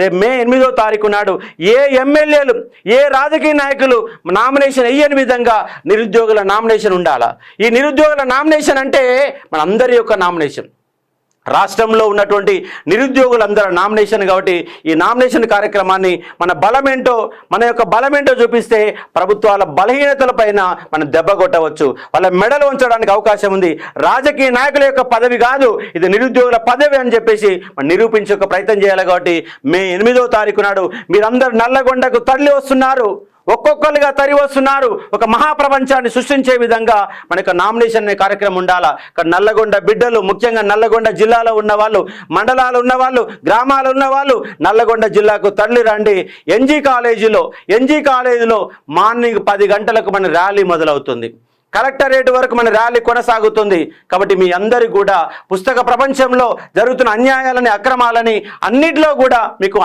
రేపు మే 8వ తారీఖు నాడు ఏ ఎమ్మెల్యేలు ఏ రాజకీయ నాయకులు నామినేషన్ వేయని విధంగా నిరుద్యోగుల నామినేషన్ ఉండాలా. ఈ నిరుద్యోగుల నామినేషన్ అంటే మనందరి యొక్క నామినేషన్, రాష్ట్రంలో ఉన్నటువంటి నిరుద్యోగులందరూ నామినేషన్. కాబట్టి ఈ నామినేషన్ కార్యక్రమాన్ని మన యొక్క బలమేంటో చూపిస్తే ప్రభుత్వాల బలహీనతలపైన మనం దెబ్బ కొట్టవచ్చు, వాళ్ళ మెడలు ఉంచడానికి అవకాశం ఉంది. రాజకీయ నాయకుల యొక్క పదవి కాదు, ఇది నిరుద్యోగుల పదవి అని చెప్పేసి మనం నిరూపించే ఒక ప్రయత్నం చేయాలి. కాబట్టి మే 8వ తారీఖు నాడు మీరందరూ నల్లగొండకు తరలి వస్తున్నారు, ఒక్కొక్కరుగా తరి వస్తున్నారు. ఒక మహాప్రపంచాన్ని సృష్టించే విధంగా మన యొక్క నామినేషన్ అనే కార్యక్రమం ఉండాలా. నల్లగొండ బిడ్డలు, ముఖ్యంగా నల్లగొండ జిల్లాలో ఉన్నవాళ్ళు, మండలాలు ఉన్నవాళ్ళు, గ్రామాలు ఉన్నవాళ్ళు నల్లగొండ జిల్లాకు తరలి రండి. ఎన్జీ కాలేజీలో మార్నింగ్ 10 గంటలకు మన ర్యాలీ మొదలవుతుంది. కలెక్టరేట్ వరకు మన ర్యాలీ కొనసాగుతుంది. కాబట్టి మీ అందరికీ కూడా పుస్తక ప్రపంచంలో జరుగుతున్న అన్యాయాలని, అక్రమాలని అన్నిటిలో కూడా మీకు